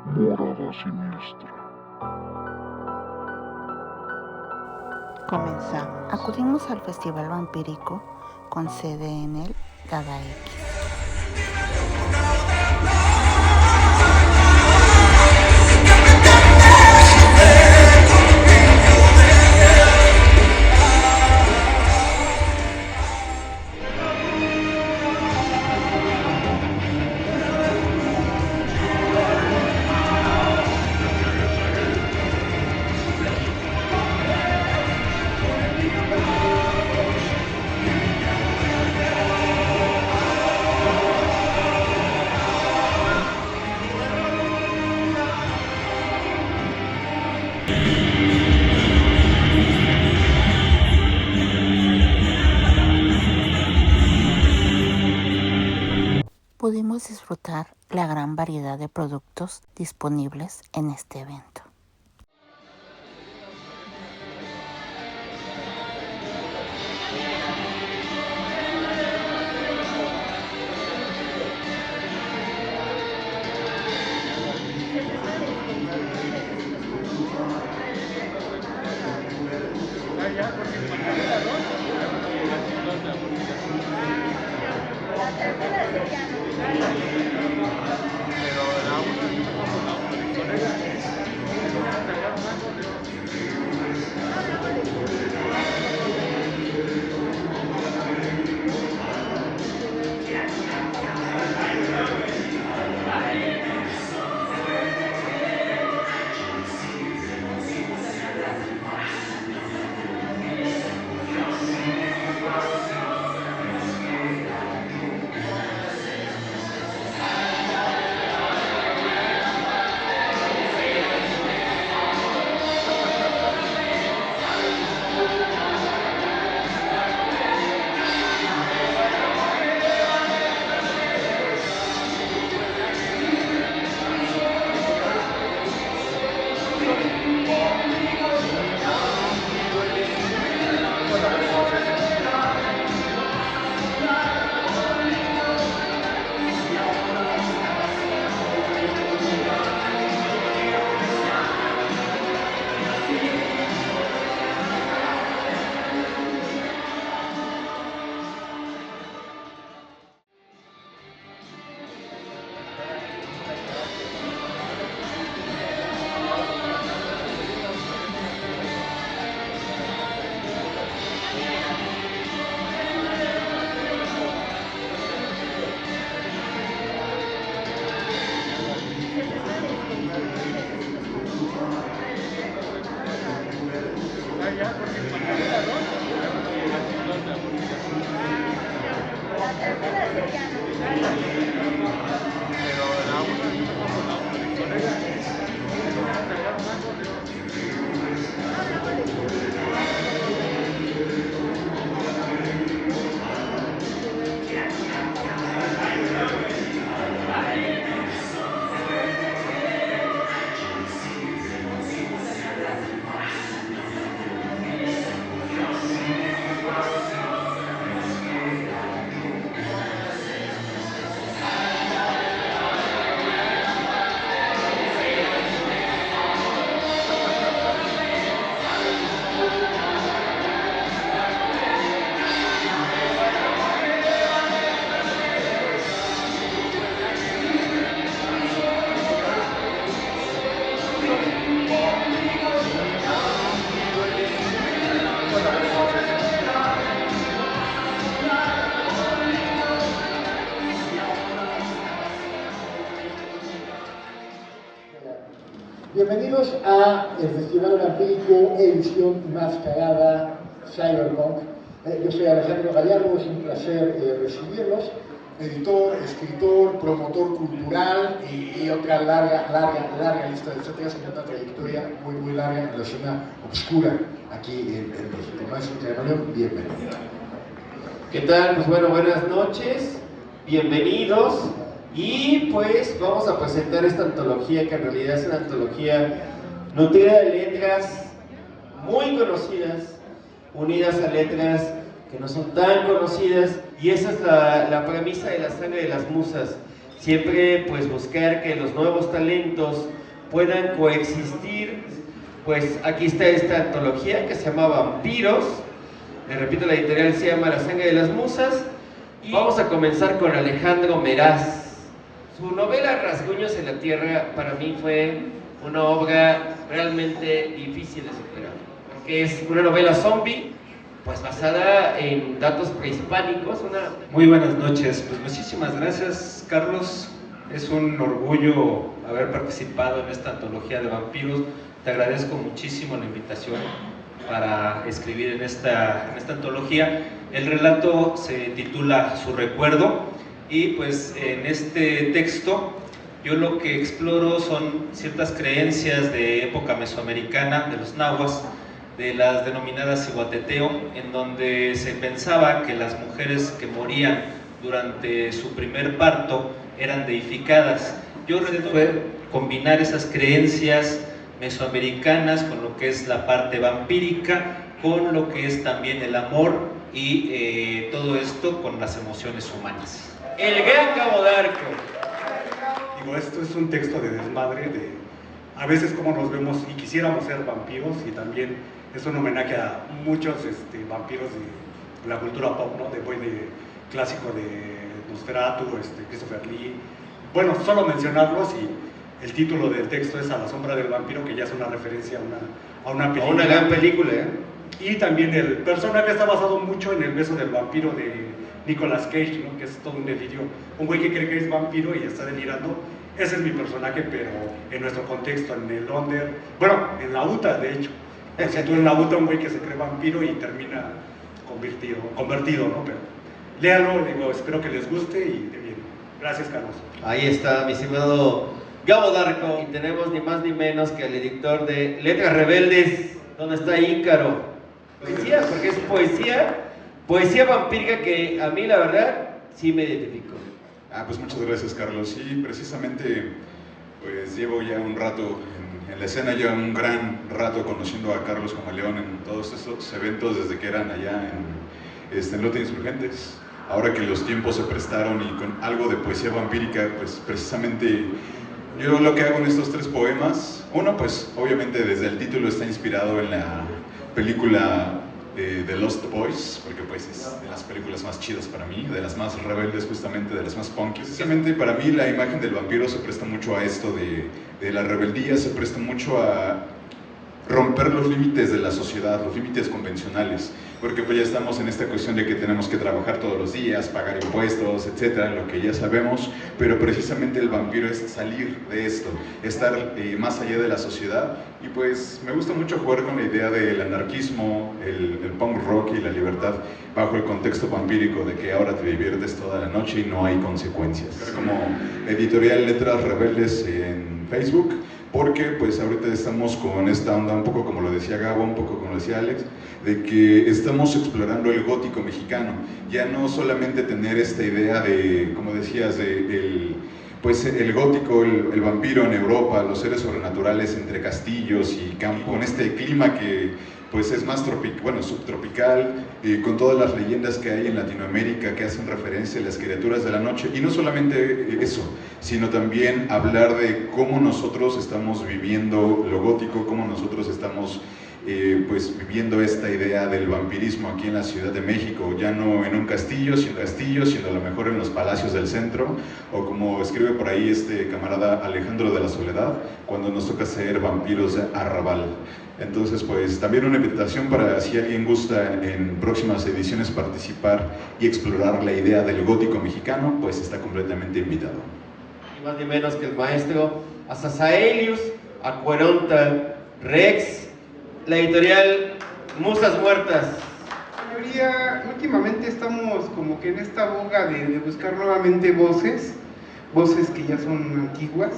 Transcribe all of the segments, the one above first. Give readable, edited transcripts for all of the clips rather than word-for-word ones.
Morada Siniestra. Comenzamos. Acudimos al Festival Vampírico con sede en el Dada X. Pudimos disfrutar la gran variedad de productos disponibles en este evento. Bienvenidos a el Festival Vampírico edición mascarada Cyberpunk. Yo soy Alejandro Gallardo, es un placer recibirlos. Editor, escritor, promotor cultural y otra larga lista de estrategias con una trayectoria muy larga en la zona oscura aquí en México. Maestro Carvalho, bienvenido. ¿Qué tal? Pues bueno, buenas noches, bienvenidos. Y pues vamos a presentar esta antología que en realidad es una antología nutrida de letras muy conocidas, unidas a letras que no son tan conocidas, y esa es la premisa de La Sangre de las Musas. siempre pues buscar que los nuevos talentos puedan coexistir. Pues aquí está esta antología que se llama Vampiros. Les repito, la editorial se llama La Sangre de las Musas. Y vamos a comenzar con Alejandro Meraz. Su novela Rasguños en la Tierra para mí fue una obra realmente difícil de superar, porque es una novela zombie, pues basada en datos prehispánicos. Muy buenas noches, pues muchísimas gracias, Carlos. Es un orgullo haber participado en esta antología de vampiros. Te agradezco muchísimo la invitación para escribir en esta antología. El relato se titula Su Recuerdo, y pues en este texto yo lo que exploro son ciertas creencias de época mesoamericana, de los nahuas, de las denominadas cihuateteo, en donde se pensaba que las mujeres que morían durante su primer parto eran deificadas. Yo fue combinar esas creencias mesoamericanas con lo que es la parte vampírica, con lo que es también el amor y todo esto con las emociones humanas. El gran Cabo Darko. Digo, esto es un texto de desmadre, de a veces cómo nos vemos y quisiéramos ser vampiros, y también es un homenaje a muchos vampiros de la cultura pop, ¿no? De clásico de Nosferatu, Christopher Lee. Bueno, solo mencionarlos, y el título del texto es A la sombra del vampiro, que ya es una referencia a una película. Una gran película, ¿eh? Y también el personaje está basado mucho en El beso del vampiro de Nicolas Cage, ¿no? Que es todo un delirio. Un güey que cree que es vampiro y está delirando. Ese es mi personaje, pero en nuestro contexto, en el under, bueno, en la UTA, de hecho. O sea, tú en la UTA, un güey que se cree vampiro y termina convertido, ¿no? Pero léalo, digo, espero que les guste y de bien. Gracias, Carlos. Ahí está, mi estimado Gabo Darko. Y tenemos ni más ni menos que al editor de Letras Rebeldes, donde está Ícaro. Poesía, porque es poesía vampírica que a mí, la verdad, sí me identifico. Pues muchas gracias, Carlos. Sí, precisamente, pues llevo ya un rato en la escena, ya un gran rato conociendo a Carlos Camaleón en todos estos eventos desde que eran allá en Lote Insurgentes. Ahora que los tiempos se prestaron y con algo de poesía vampírica, pues precisamente yo lo que hago en estos 3 poemas, uno pues obviamente desde el título está inspirado en la película The Lost Boys, porque pues es de las películas más chidas para mí, de las más rebeldes justamente, de las más punky. Precisamente para mí la imagen del vampiro se presta mucho a esto de la rebeldía, se presta mucho a romper los límites de la sociedad, los límites convencionales, porque pues ya estamos en esta cuestión de que tenemos que trabajar todos los días, pagar impuestos, etcétera, lo que ya sabemos, pero precisamente el vampiro es salir de esto, estar más allá de la sociedad, y pues me gusta mucho jugar con la idea del anarquismo, el punk rock y la libertad bajo el contexto vampírico de que ahora te diviertes toda la noche y no hay consecuencias. Como editorial Letras Rebeldes en Facebook, porque pues ahorita estamos con esta onda, un poco como lo decía Gabo, un poco como lo decía Alex, de que estamos explorando el gótico mexicano, ya no solamente tener esta idea de, como decías, pues el gótico, el vampiro en Europa, los seres sobrenaturales entre castillos y campo, en este clima que pues es más subtropical, con todas las leyendas que hay en Latinoamérica que hacen referencia a las criaturas de la noche, y no solamente eso, sino también hablar de cómo nosotros estamos viviendo lo gótico, cómo nosotros estamos pues viviendo esta idea del vampirismo aquí en la Ciudad de México, ya no en un castillo, sino a lo mejor en los palacios del centro, o como escribe por ahí este camarada Alejandro de la Soledad, cuando nos toca ser vampiros de arrabal. Entonces, pues también una invitación para si alguien gusta en próximas ediciones participar y explorar la idea del gótico mexicano, pues está completamente invitado. Ni más ni menos que el maestro Azazaelius Acueronta Rex, la editorial Musas Muertas. Señoría, últimamente estamos como que en esta boga de buscar nuevamente voces que ya son antiguas.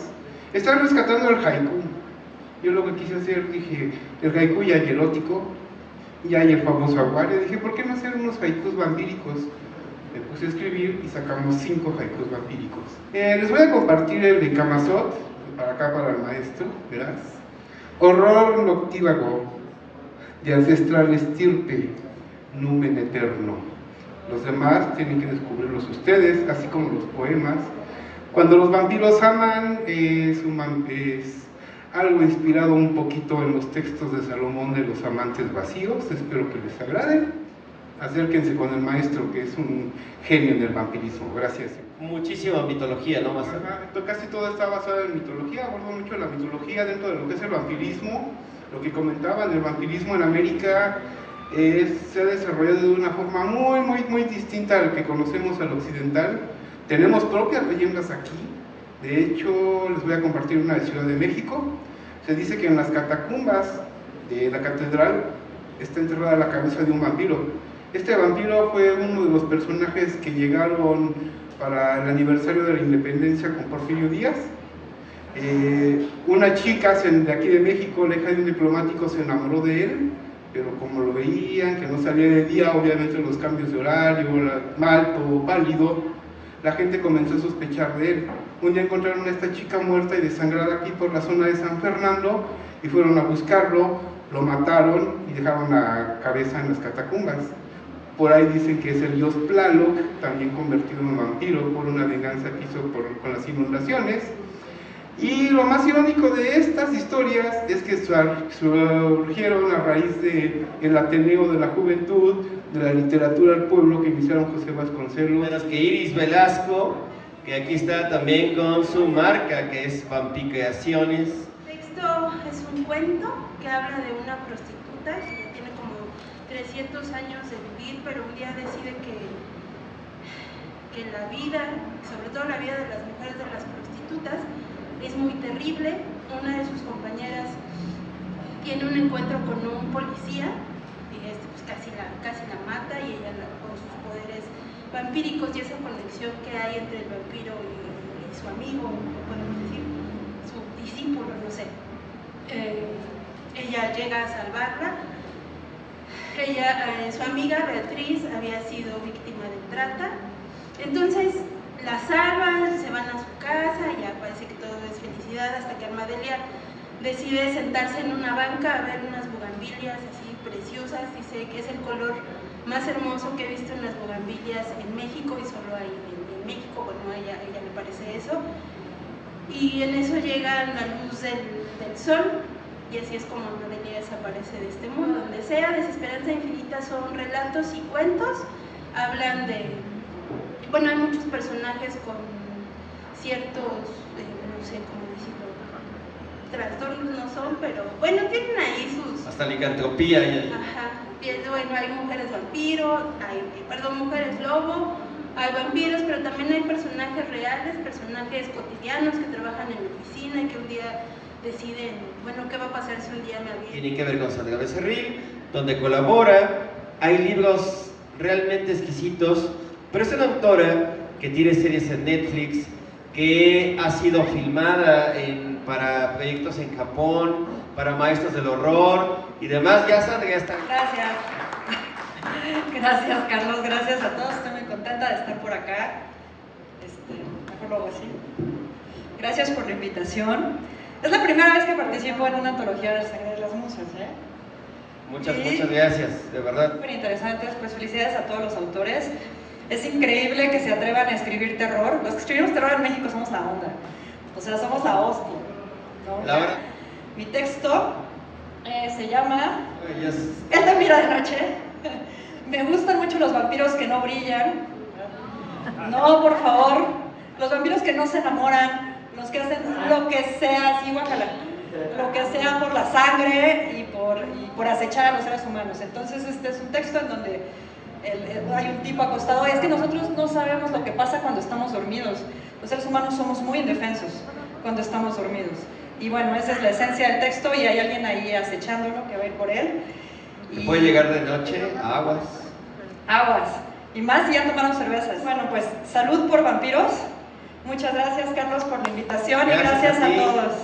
Están rescatando el haiku. Yo lo que quise hacer, dije, el haiku ya hay erótico, ya hay el famoso aguario. Dije, ¿por qué no hacer unos haikus vampíricos? Me puse a escribir y sacamos 5 haikus vampíricos. Les voy a compartir el de Camazot, para el maestro, verás. Horror noctívago, de ancestral estirpe, numen eterno. Los demás tienen que descubrirlos ustedes, así como los poemas. Cuando los vampiros aman es algo inspirado un poquito en los textos de Salomón de los amantes vacíos. Espero que les agrade. Acérquense con el maestro, que es un genio en el vampirismo. Gracias. Muchísima mitología, ¿no? Casi todo está basado en mitología, abordo mucho la mitología dentro de lo que es el vampirismo. Lo que comentaban, el vampirismo en América se ha desarrollado de una forma muy distinta al que conocemos al occidental. Tenemos propias leyendas aquí. De hecho, les voy a compartir una de Ciudad de México. Se dice que en las catacumbas de la catedral está enterrada la cabeza de un vampiro. Este vampiro fue uno de los personajes que llegaron para el aniversario de la independencia con Porfirio Díaz. Una chica de aquí de México, la hija de un diplomático, se enamoró de él, pero como lo veían, que no salía de día, obviamente los cambios de horario, malto, pálido, la gente comenzó a sospechar de él. Un día encontraron a esta chica muerta y desangrada aquí por la zona de San Fernando y fueron a buscarlo, lo mataron y dejaron la cabeza en las catacumbas. Por ahí dicen que es el dios Tlaloc, también convertido en vampiro por una venganza que hizo con las inundaciones. Y lo más irónico de estas historias es que surgieron a raíz del Ateneo de la Juventud, de la Literatura del Pueblo, que iniciaron José Vasconcelos. Menos que Iris Velasco, que aquí está también con su marca, que es Vampicreaciones. El texto es un cuento que habla de una prostituta que tiene como 300 años de vivir, pero un día decide que la vida, sobre todo la vida de las mujeres de las prostitutas, es muy terrible. Una de sus compañeras tiene un encuentro con un policía y pues casi la mata, y ella con sus poderes vampíricos y esa conexión que hay entre el vampiro y su amigo, podemos decir, su discípulo, no sé. Ella llega a salvarla. Su amiga Beatriz había sido víctima de trata, entonces la salvan, se van a su casa y ya parece que todo es felicidad, hasta que Armadelia decide sentarse en una banca a ver unas bugambilias así preciosas. Dice que es el color más hermoso que he visto en las bugambilias en México, y solo hay en México. Bueno, a ella le parece eso, y en eso llega la luz del sol, y así es como Armadelia desaparece de este mundo. Donde sea, Desesperanza Infinita son relatos y cuentos, hablan de... Bueno, hay muchos personajes con ciertos, no sé cómo decirlo, trastornos no son, pero bueno, tienen ahí sus... Hasta licantropía. Ajá, bueno, hay mujeres vampiro, mujeres lobo, hay vampiros, pero también hay personajes reales, personajes cotidianos que trabajan en la oficina y que un día deciden, bueno, ¿qué va a pasar si un día me aviento? Tiene que ver con Sandra Becerril, donde colabora. Hay libros realmente exquisitos, pero es una autora que tiene series en Netflix, que ha sido filmada para proyectos en Japón, para maestros del horror y demás. Ya Sandra, ya está. Gracias. Gracias, Carlos. Gracias a todos. Estoy muy contenta de estar por acá. Mejor lo hago así. Gracias por la invitación. Es la primera vez que participo en una antología del Sangre de las Musas, Muchas gracias, de verdad. Súper interesantes. Pues felicidades a todos los autores. Es increíble que se atrevan a escribir terror. Los que escribimos terror en México somos la onda. O sea, somos la hostia, ¿no? Laura. Mi texto se llama Él te mira de noche. Me gustan mucho los vampiros que no brillan. No, por favor. Los vampiros que no se enamoran. Los que hacen lo que sea, sí, guácala. Lo que sea por la sangre y por acechar a los seres humanos. Entonces este es un texto en donde hay un tipo acostado. Es que nosotros no sabemos lo que pasa cuando estamos dormidos. Los seres humanos somos muy indefensos cuando estamos dormidos. Y bueno, esa es la esencia del texto, y hay alguien ahí acechándolo que va a ir por él. Y puede llegar de noche a aguas. Aguas. Y más si ya tomaron cervezas. Bueno, pues salud por vampiros. Muchas gracias, Carlos, por la invitación, y gracias a todos.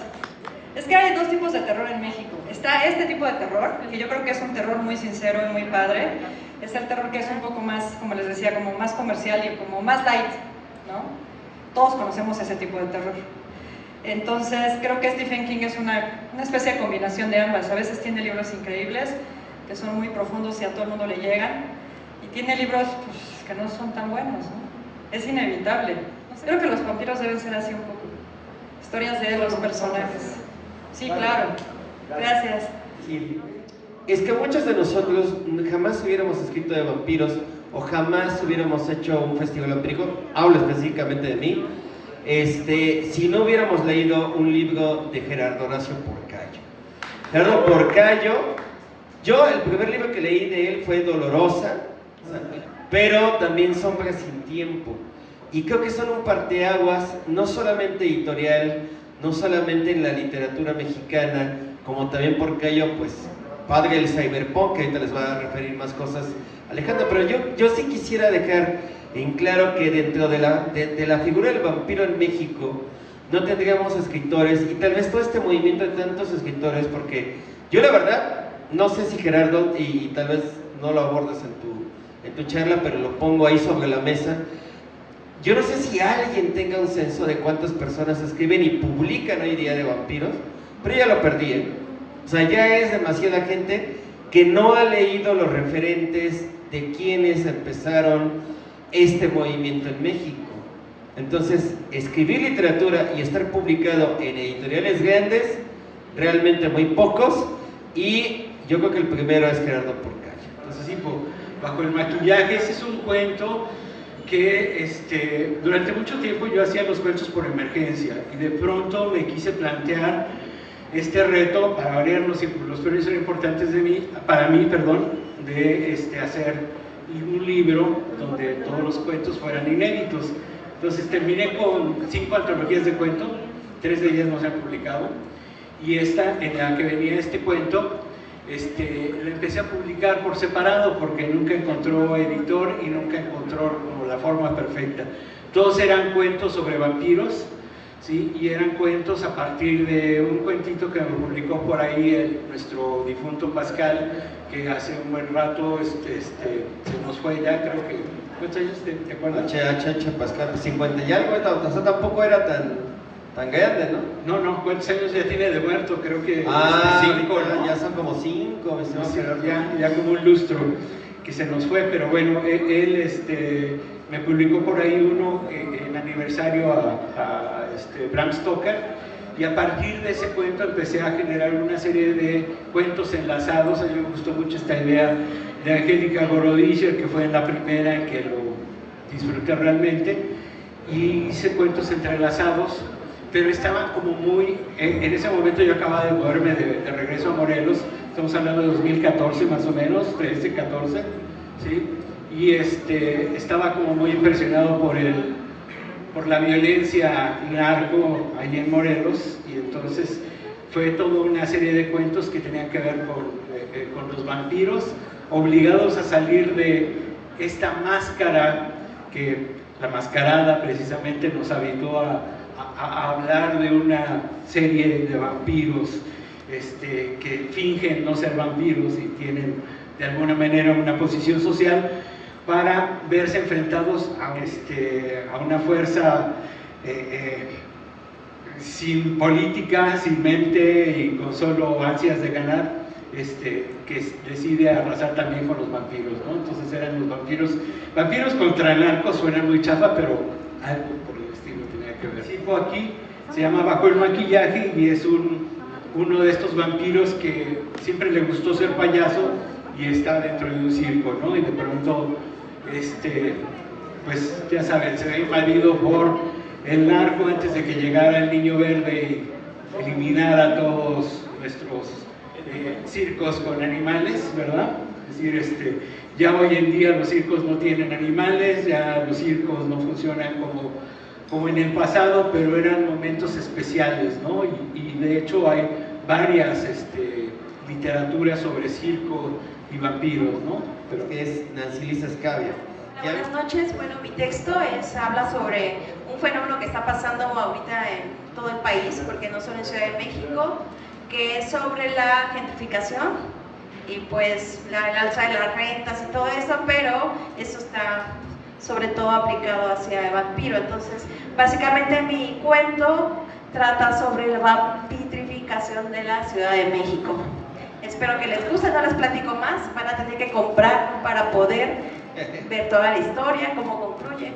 Es que hay dos tipos de terror en México. Está este tipo de terror, que yo creo que es un terror muy sincero y muy padre. Es el terror que es un poco más, como les decía, como más comercial y como más light, ¿no? Todos conocemos ese tipo de terror. Entonces, creo que Stephen King es una especie de combinación de ambas. A veces tiene libros increíbles, que son muy profundos y a todo el mundo le llegan. Y tiene libros pues, que no son tan buenos, ¿no? Es inevitable. Pues creo que los vampiros deben ser así un poco. Historias de los personajes. Sí, claro. Gracias. Sí. Es que muchos de nosotros jamás hubiéramos escrito de vampiros o jamás hubiéramos hecho un festival vampírico, hablo específicamente de mí, si no hubiéramos leído un libro de Gerardo Horacio Porcayo. Gerardo Porcayo, yo el primer libro que leí de él fue Dolorosa, pero también Sombras sin tiempo. Y creo que son un parteaguas, no solamente editorial, no solamente en la literatura mexicana, como también Porcayo, pues, padre del cyberpunk, que ahorita les va a referir más cosas Alejandro, pero yo sí quisiera dejar en claro que dentro de la figura del vampiro en México no tendríamos escritores, y tal vez todo este movimiento de tantos escritores, porque yo la verdad, no sé si Gerardo, y tal vez no lo abordas en tu charla, pero lo pongo ahí sobre la mesa, yo no sé si alguien tenga un censo de cuántas personas escriben y publican hoy día de vampiros, pero ya lo perdí, ¿eh? O sea, ya es demasiada gente que no ha leído los referentes de quienes empezaron este movimiento en México. Entonces, escribir literatura y estar publicado en editoriales grandes, realmente muy pocos, y yo creo que el primero es Gerardo Porcayo. Entonces, sí, Bajo el maquillaje, ese es un cuento que durante mucho tiempo yo hacía los cuentos por emergencia, y de pronto me quise plantear este reto, para variar los periodos son importantes para mí, de hacer un libro donde todos los cuentos fueran inéditos. Entonces terminé con 5 antologías de cuento, 3 de ellas no se han publicado, y esta, en la que venía este cuento, lo empecé a publicar por separado porque nunca encontró editor y nunca encontró como la forma perfecta. Todos eran cuentos sobre vampiros, ¿sí? Y eran cuentos a partir de un cuentito que me publicó por ahí nuestro difunto Pascal, que hace un buen rato se nos fue ya, creo que... ¿Cuántos años te acuerdas? Pascal, 50 y algo, o sea, tampoco era tan grande, ¿no? No, ¿cuántos años ya tiene de muerto? Creo que 5, ¿no? Ya son como 5, ya como un lustro que se nos fue, pero bueno, él me publicó por ahí uno en aniversario a Bram Stoker, y a partir de ese cuento empecé a generar una serie de cuentos enlazados. A mí me gustó mucho esta idea de Angélica Gorodischer, que fue la primera en que lo disfruté realmente, y hice cuentos entrelazados, pero estaban como muy... En ese momento yo acababa de moverme de regreso a Morelos, estamos hablando de 2014 más o menos, 13, 14, ¿sí? Y estaba como muy impresionado por la violencia narco ahí en Morelos, y entonces fue toda una serie de cuentos que tenían que ver con los vampiros, obligados a salir de esta máscara que la mascarada precisamente nos habituó a hablar de una serie de vampiros que fingen no ser vampiros y tienen de alguna manera una posición social, para verse enfrentados a una fuerza sin política, sin mente y con solo ansias de ganar, que decide arrasar también con los vampiros, ¿no? Entonces eran los vampiros contra el narco, suena muy chafa, pero algo por el estilo tenía que ver. El tipo aquí se llama Bajo el maquillaje, y es uno de estos vampiros que siempre le gustó ser payaso y está dentro de un circo, ¿no? Y de pronto pues ya saben, se ve invadido por el narco antes de que llegara el Niño Verde y eliminara todos nuestros circos con animales, ¿verdad? Es decir, ya hoy en día los circos no tienen animales, ya los circos no funcionan como en el pasado, pero eran momentos especiales, ¿no? Y de hecho hay varias literaturas sobre circo y vampiros, ¿no? Pero es Nancy Lisa Escavia. Buenas noches, bueno, mi texto habla sobre un fenómeno que está pasando ahorita en todo el país, porque no solo en Ciudad de México, que es sobre la gentrificación y pues el alza de las rentas y todo eso, pero eso está sobre todo aplicado hacia el vampiro. Entonces, básicamente mi cuento trata sobre la vampitrificación de la Ciudad de México. Espero que les guste, no les platico más, van a tener que comprarlo para poder ver toda la historia, cómo concluye.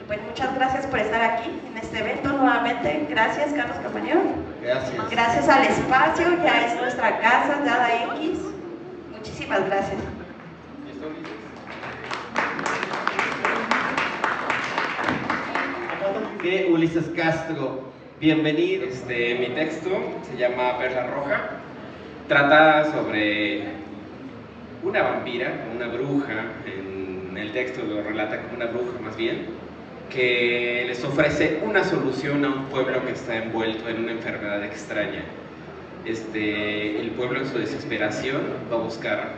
pues muchas gracias por estar aquí en este evento nuevamente. Gracias, Carlos Camaleón. Gracias. Gracias al espacio, ya es nuestra casa, Dada X. Muchísimas gracias. Ulises Castro, bienvenido. Mi texto se llama Perla Roja. Trata sobre una vampira, una bruja. En el texto lo relata como una bruja más bien, que les ofrece una solución a un pueblo que está envuelto en una enfermedad extraña. El pueblo en su desesperación va a buscar,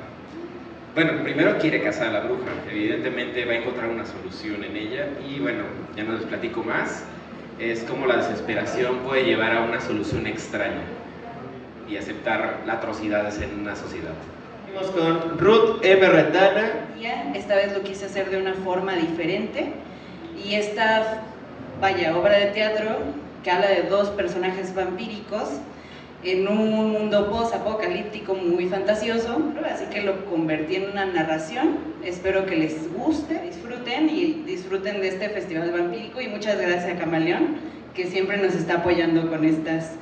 bueno, primero quiere cazar a la bruja, evidentemente va a encontrar una solución en ella y bueno, ya no les platico más, es como la desesperación puede llevar a una solución extraña y aceptar las atrocidades en una sociedad. Seguimos con Ruth M. Retana. Esta vez lo quise hacer de una forma diferente y esta, obra de teatro que habla de dos personajes vampíricos en un mundo post-apocalíptico muy fantasioso, así que lo convertí en una narración. Espero que les guste, disfruten de este festival vampírico y muchas gracias a Camaleón, que siempre nos está apoyando con estas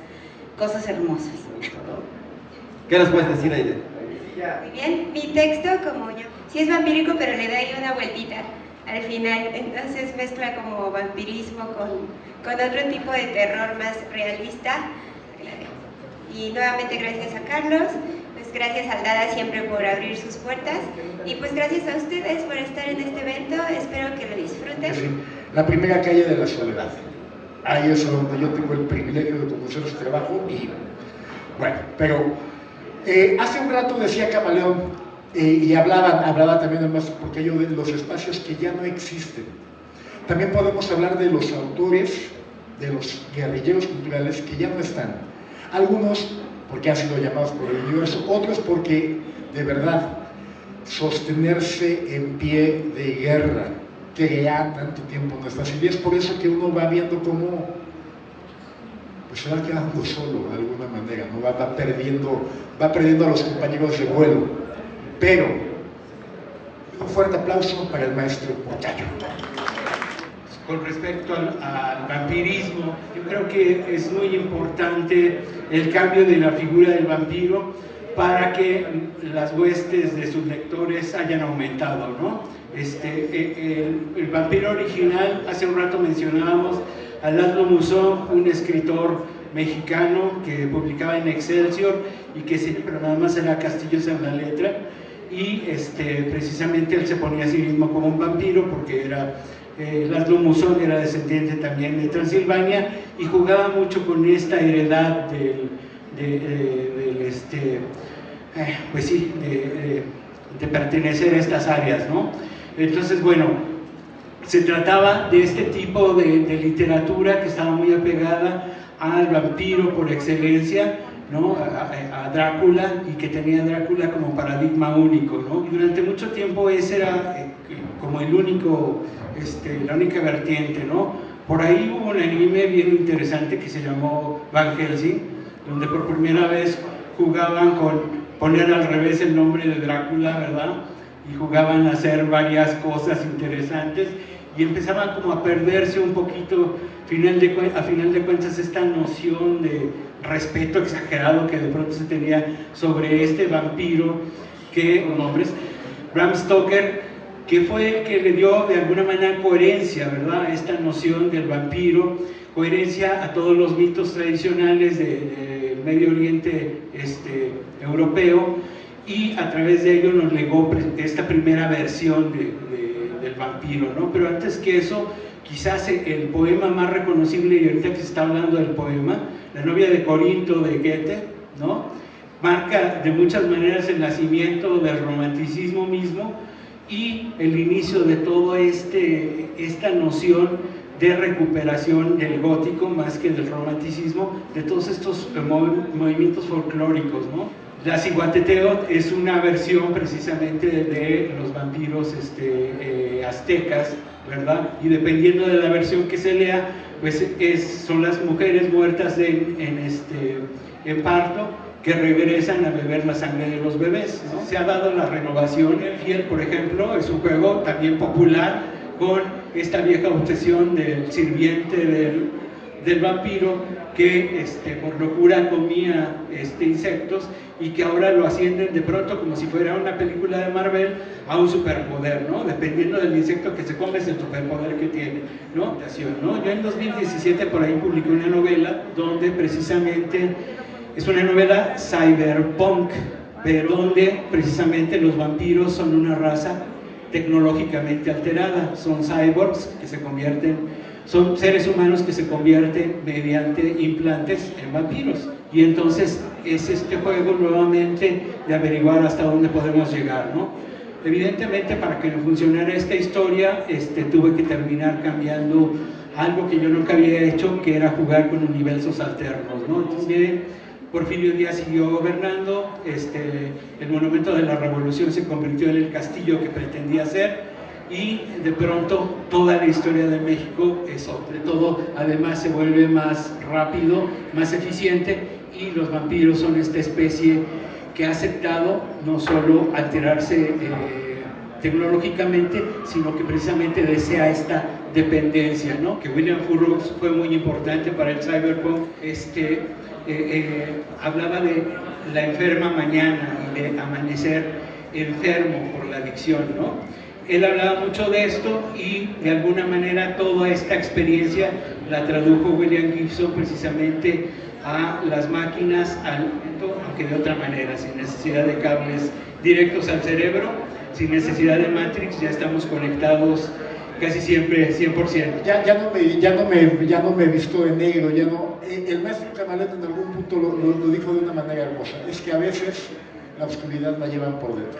cosas hermosas. ¿Qué nos puedes decir, Aide? Muy bien, mi texto, como yo, sí es vampírico, pero le da ahí una vueltita al final, entonces mezcla como vampirismo con otro tipo de terror más realista. Y nuevamente gracias a Carlos, pues gracias a Dada siempre por abrir sus puertas y pues gracias a ustedes por estar en este evento, espero que lo disfruten. Sí, la primera calle de la Soledad, ahí es donde yo tengo el privilegio de conocer su trabajo y bueno, pero hace un rato decía Camaleón y hablaba también además porque yo de los espacios que ya no existen. También podemos hablar de los autores, de los guerrilleros culturales que ya no están. Algunos porque han sido llamados por el universo, otros porque de verdad sostenerse en pie de guerra que ya tanto tiempo no está así. Y es por eso que uno va viendo cómo pues se va quedando solo de alguna manera, ¿no? va perdiendo a los compañeros de vuelo. Pero un fuerte aplauso para el maestro Montaño. Con respecto al vampirismo, yo creo que es muy importante el cambio de la figura del vampiro para que las huestes de sus lectores hayan aumentado, ¿no? El vampiro original, hace un rato mencionábamos a Laszlo Musó, un escritor mexicano que publicaba en Excelsior y que pero nada más era Castillos en la letra, y precisamente él se ponía a sí mismo como un vampiro porque era Laszlo Musó era descendiente también de Transilvania y jugaba mucho con esta heredad de pertenecer a estas áreas, ¿no? Entonces, bueno, se trataba de este tipo de literatura que estaba muy apegada al vampiro por excelencia, ¿no? A Drácula, y que tenía Drácula como paradigma único, ¿no? Y durante mucho tiempo ese era como el único, la única vertiente, ¿no? Por ahí hubo un anime bien interesante que se llamó Van Helsing, donde por primera vez jugaban con poner al revés el nombre de Drácula, ¿verdad? Y jugaban a hacer varias cosas interesantes y empezaba como a perderse un poquito, a final de cuentas, esta noción de respeto exagerado que de pronto se tenía sobre este vampiro Bram Stoker, que fue el que le dio de alguna manera coherencia, ¿verdad?, a esta noción del vampiro, coherencia a todos los mitos tradicionales del Medio Oriente europeo, y a través de ello nos legó esta primera versión del vampiro, ¿no? Pero antes que eso, quizás el poema más reconocible, y ahorita que se está hablando del poema, La novia de Corinto de Goethe, ¿no?, marca de muchas maneras el nacimiento del romanticismo mismo y el inicio de todo esta noción de recuperación del gótico más que del romanticismo, de todos estos movimientos folclóricos, ¿no? La Ciguateteotl es una versión precisamente de los vampiros aztecas, ¿verdad? Y dependiendo de la versión que se lea, pues son las mujeres muertas en parto que regresan a beber la sangre de los bebés, ¿no? Se ha dado la renovación. El Fiel, por ejemplo, es un juego también popular con esta vieja obsesión del sirviente del vampiro que por locura comía insectos y que ahora lo ascienden de pronto como si fuera una película de Marvel a un superpoder, ¿no? Dependiendo del insecto que se come es el superpoder que tiene, ¿no? Yo en 2017 por ahí publiqué una novela donde precisamente es una novela cyberpunk, pero donde precisamente los vampiros son una raza tecnológicamente alterada, son cyborgs que se convierten, son seres humanos que se convierten mediante implantes en vampiros. Y entonces es este juego nuevamente de averiguar hasta dónde podemos llegar, ¿no? Evidentemente para que funcionara esta historia tuve que terminar cambiando algo que yo nunca había hecho, que era jugar con universos alternos, ¿no? Entonces Porfirio Díaz siguió gobernando, el monumento de la revolución se convirtió en el castillo que pretendía ser, y de pronto toda la historia de México, sobre todo, además se vuelve más rápido, más eficiente, y los vampiros son esta especie que ha aceptado no solo alterarse tecnológicamente, sino que precisamente desea esta dependencia, ¿no? Que William Burroughs fue muy importante para el cyberpunk. Hablaba de la enferma mañana y de amanecer enfermo por la adicción, ¿no? Él hablaba mucho de esto y de alguna manera toda esta experiencia la tradujo William Gibson precisamente a las máquinas, aunque de otra manera, sin necesidad de cables directos al cerebro, sin necesidad de Matrix, ya estamos conectados casi siempre 100%. Ya no me he visto de negro, ya no. El maestro Canalet en algún punto lo dijo de una manera hermosa, es que a veces la oscuridad la llevan por dentro.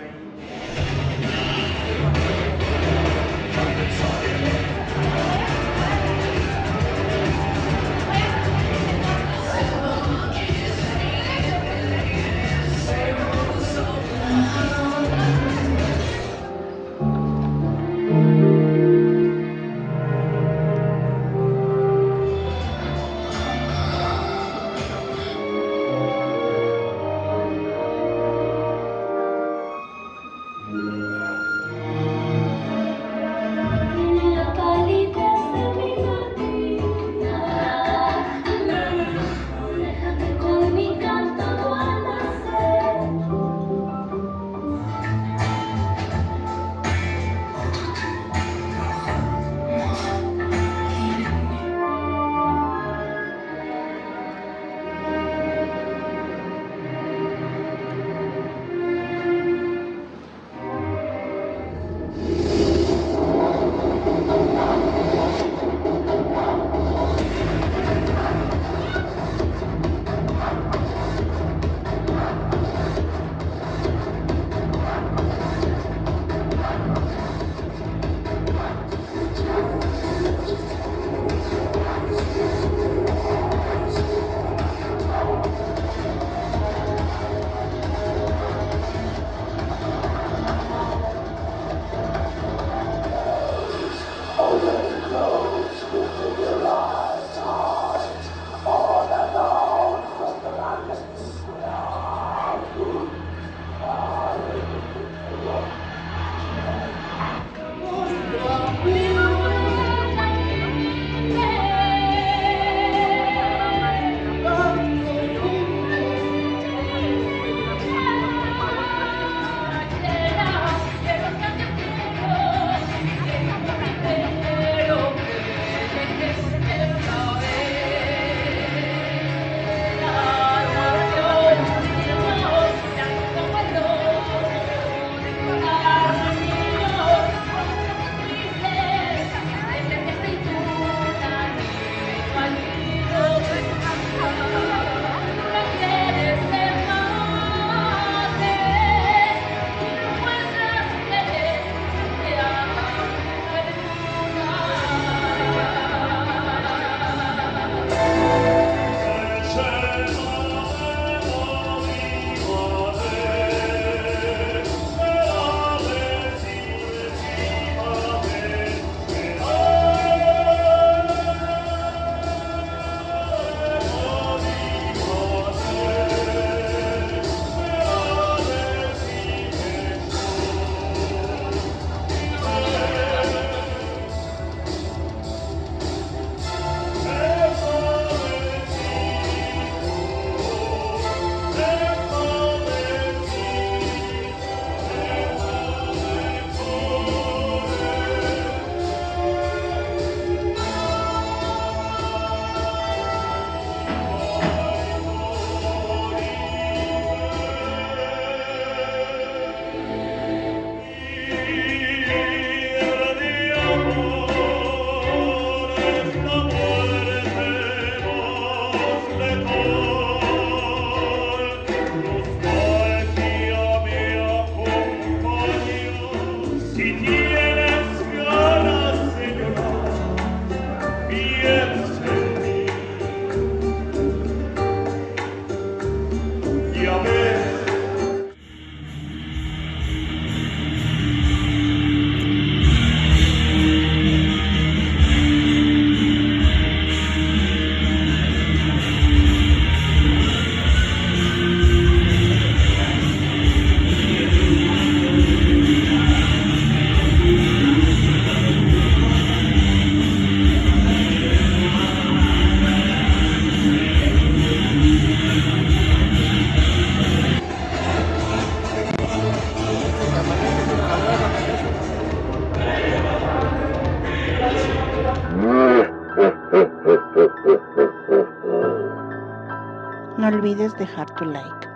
No olvides dejar tu like.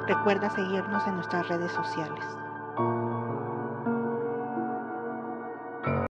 Recuerda seguirnos en nuestras redes sociales.